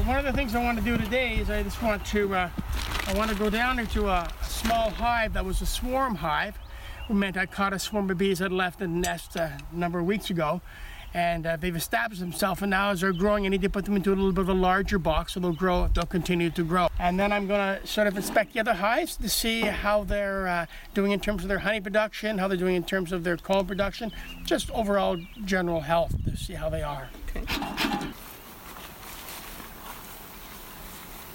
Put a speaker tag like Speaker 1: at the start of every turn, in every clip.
Speaker 1: one of the things I want to do today is I just want to, I want to go down into a small hive that was a swarm hive. It meant I caught a swarm of bees that left the nest a number of weeks ago. And they've established themselves, and now as they're growing, I need to put them into a little bit of a larger box so they'll grow, they'll continue to grow. And then I'm going to sort of inspect the other hives to see how they're doing in terms of their honey production, how they're doing in terms of their comb production, just overall general health to see how they are. Okay.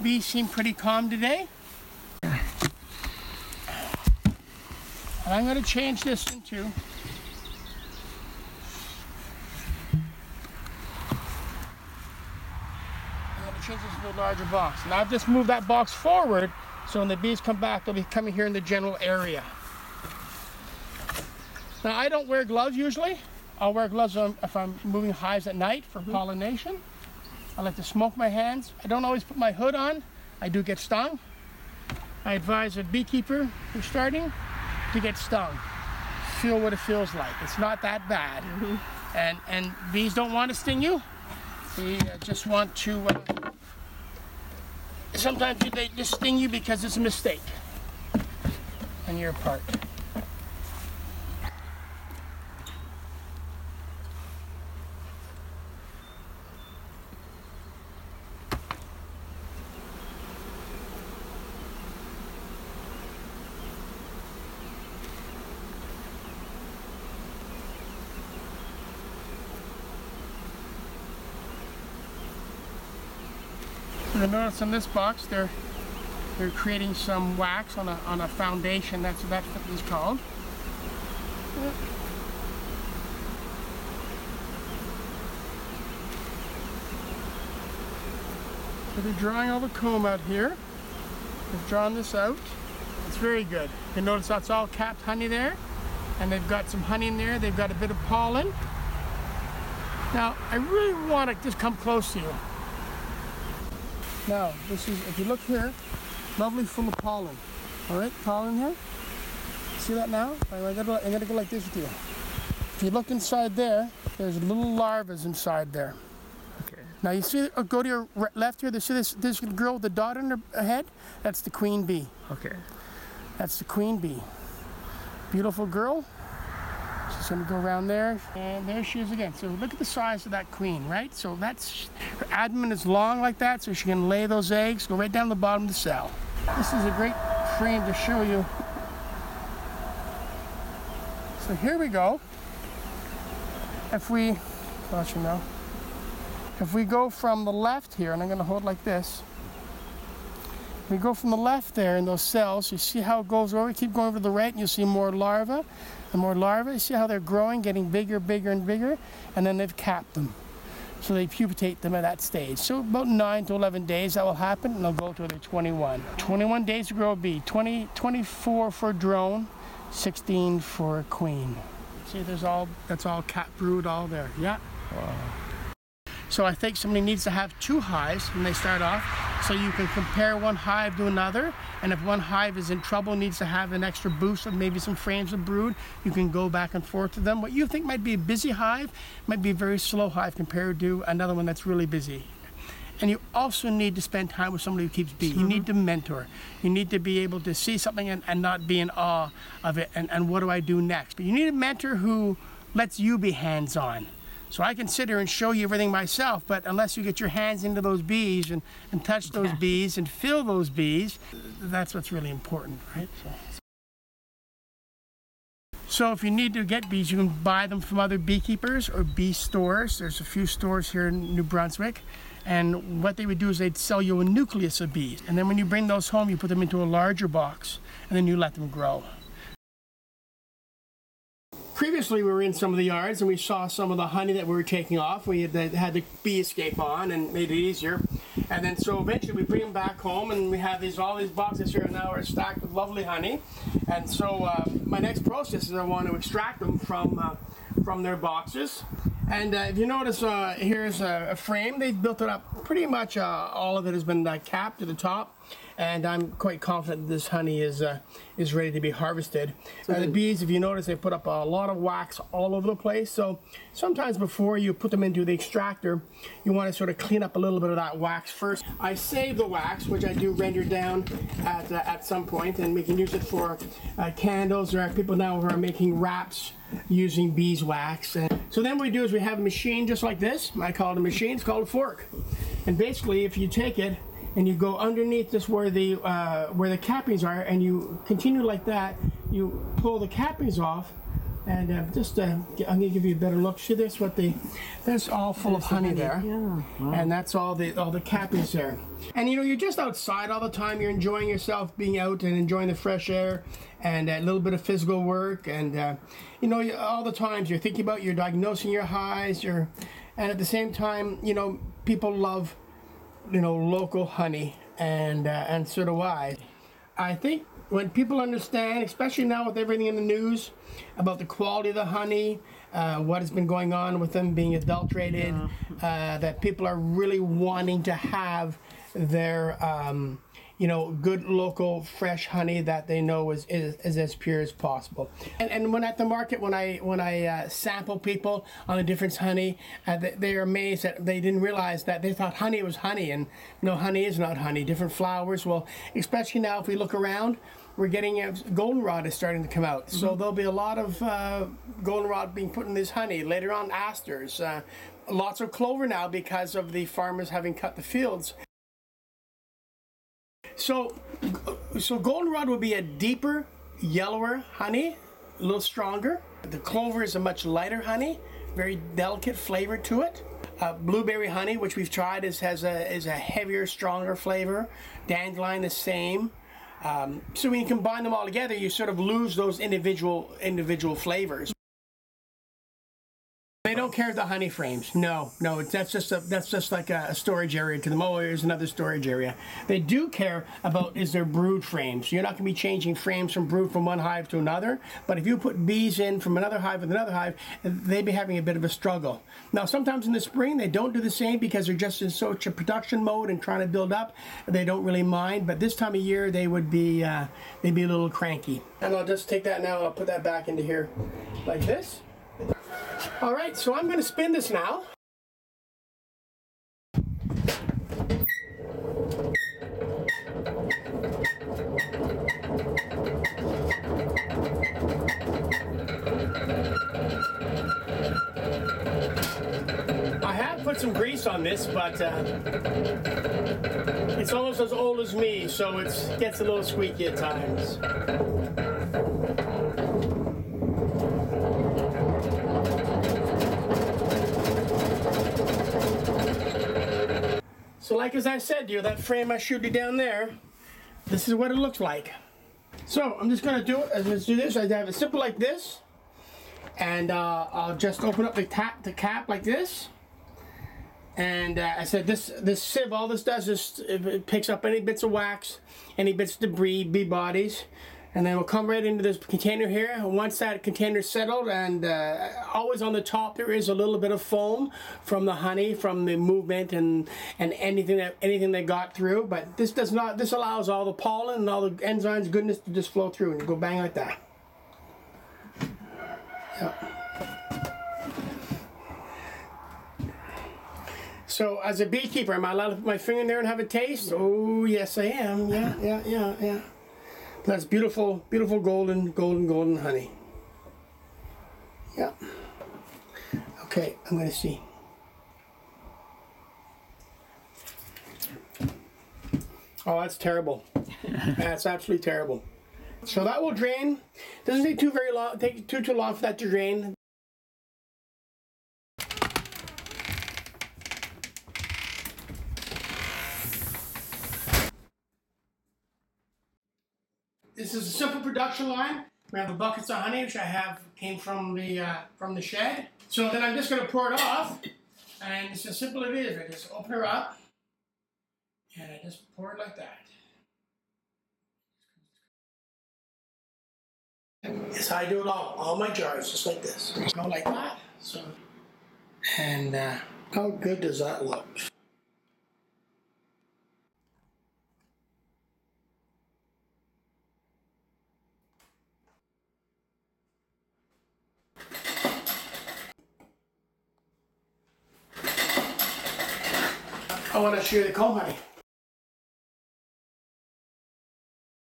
Speaker 1: Bees seem pretty calm today. And I'm going to change this into change this into a larger box. Now I've just moved that box forward, so when the bees come back, they'll be coming here in the general area. Now I don't wear gloves usually. I'll wear gloves if I'm moving hives at night for pollination. I like to smoke my hands. I don't always put my hood on. I do get stung. I advise a beekeeper who's starting to get stung. Feel what it feels like. It's not that bad. And bees don't want to sting you. They just want to, sometimes they just sting you because it's a mistake on your part. You'll notice in this box they're creating some wax on a foundation. That's what it's called. So they're drawing all the comb out here. They've drawn this out. It's very good. You notice that's all capped honey there, and they've got some honey in there. They've got a bit of pollen. Now I really want to just come close to you. Now, this is, if you look here, lovely full of pollen. All right, pollen here. See that now? I'm gonna go like this with you. If you look inside there, there's little larvas inside there. Okay. Now you see, go to your left here, see this girl with the dot on her head? That's the queen bee. Okay. That's the queen bee. Beautiful girl. She's going to go around there, and there she is again. So look at the size of that queen, right? So that's, her abdomen is long like that, so she can lay those eggs, go right down the bottom of the cell. This is a great frame to show you. So here we go. If we go from the left here, and I'm going to hold like this. We go from the left there in those cells, you see how it goes over, keep going over to the right, and you'll see more larvae. And more larvae, you see how they're growing, getting bigger, bigger, and bigger, and then they've capped them. So they pupatate them at that stage. So about 9 to 11 days that will happen, and they'll go to their 21. 21 days to grow a bee, 24 for a drone, 16 for a queen. See, that's all cap brood all there, yeah? Wow. So I think somebody needs to have 2 hives when they start off, so you can compare one hive to another, and if one hive is in trouble, needs to have an extra boost of maybe some frames of brood, you can go back and forth to them. What you think might be a busy hive might be a very slow hive compared to another one that's really busy. And you also need to spend time with somebody who keeps bees. You need to mentor. You need to be able to see something and not be in awe of it, and what do I do next? But you need a mentor who lets you be hands-on. So I can sit here and show you everything myself, but unless you get your hands into those bees and touch those bees and feel those bees, that's what's really important, right? So if you need to get bees, you can buy them from other beekeepers or bee stores. There's a few stores here in New Brunswick. And what they would do is they'd sell you a nucleus of bees. And then when you bring those home, you put them into a larger box, and then you let them grow. Previously, we were in some of the yards and we saw some of the honey that we were taking off. We had the bee escape on and made it easier. And then so eventually we bring them back home, and we have all these boxes here now are stacked with lovely honey. And so my next process is I want to extract them from their boxes. And if you notice, here's a frame. They've built it up. Pretty much all of it has been capped to the top, and I'm quite confident this honey is ready to be harvested. The bees, if you notice, they put up a lot of wax all over the place. So sometimes before you put them into the extractor, you want to sort of clean up a little bit of that wax first. I save the wax, which I do render down at some point, and we can use it for candles. There are people now who are making wraps using beeswax. And so then what we do is we have a machine just like this. I call it a machine. It's called a fork. And basically, if you take it and you go underneath this where the cappings are, and you continue like that, you pull the cappings off. And I'm gonna give you a better look. See this? That's all full of honey there, yeah. Wow. And that's all the cappings there. And you know, you're just outside all the time. You're enjoying yourself, being out and enjoying the fresh air, and a little bit of physical work. And you know, all the times you're thinking about, you're diagnosing your highs. And at the same time, you know, people love, you know, local honey, and so do I. I think when people understand, especially now with everything in the news about the quality of the honey, what has been going on with them being adulterated, that people are really wanting to have their, you know, good local fresh honey that they know is as pure as possible. And when at the market, when I sample people on the different honey, they are amazed that they didn't realize that they thought honey was honey, and no, honey is not honey. Different flowers. Well, especially now if we look around, we're getting goldenrod is starting to come out. Mm-hmm. So there'll be a lot of goldenrod being put in this honey. Later on, asters. Lots of clover now because of the farmers having cut the fields. So goldenrod will be a deeper, yellower honey, a little stronger. The clover is a much lighter honey, very delicate flavor to it. Blueberry honey, which we've tried, is a heavier, stronger flavor. Dandelion the same. So when you combine them all together, you sort of lose those individual flavors. They don't care the honey frames. No, that's just like a storage area to them. Oh, here's another storage area. They do care about is their brood frames. You're not going to be changing frames from brood from one hive to another. But if you put bees in from another hive with another hive, they'd be having a bit of a struggle. Now, sometimes in the spring they don't do the same because they're just in such a production mode and trying to build up. They don't really mind. But this time of year they would be they'd be a little cranky. And I'll just take that now and I'll put that back into here like this. All right, so I'm going to spin this now. I have put some grease on this, but it's almost as old as me, so it gets a little squeaky at times. So like as I said to you, that frame I showed you down there, this is what it looks like. So I'm just going to do it. Let's do this. I have it simple like this, and I'll just open up the cap like this. And I said this sieve, all this does is it picks up any bits of wax, any bits of debris, bee bodies, and then we'll come right into this container here. And once that container's settled, and always on the top there is a little bit of foam from the honey, from the movement and anything that got through. But this does not. This allows all the pollen and all the enzymes, goodness, to just flow through, and you go bang like that. Yep. So as a beekeeper, am I allowed to put my finger in there and have a taste? Oh yes, I am. Yeah. That's beautiful, beautiful golden honey. Yeah. Okay, I'm going to see. Oh, that's terrible. That's absolutely terrible. So that will drain. Doesn't take too long for that to drain. This is a simple production line. We have the buckets of honey, which came from the shed. So then I'm just going to pour it off, and it's as simple as it is. I just open her up, and I just pour it like that. Yes, I do it all my jars, just like this. Go like that. So And how good does that look? I want to show you the comb honey.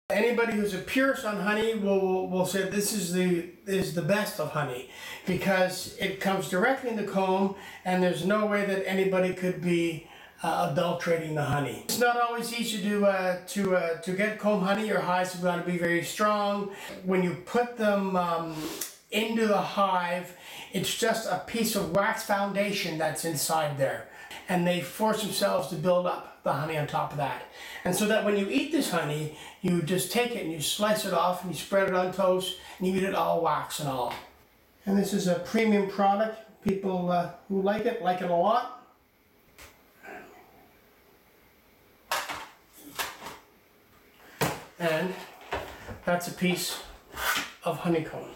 Speaker 1: Anybody who's a purist on honey will say this is the best of honey, because it comes directly in the comb and there's no way that anybody could be adulterating the honey. It's not always easy to get comb honey. Your hives have got to be very strong. When you put them into the hive, it's just a piece of wax foundation that's inside there, and they force themselves to build up the honey on top of that. And so that when you eat this honey, you just take it and you slice it off and you spread it on toast and you eat it all wax and all. And this is a premium product. People who like it a lot. And that's a piece of honeycomb.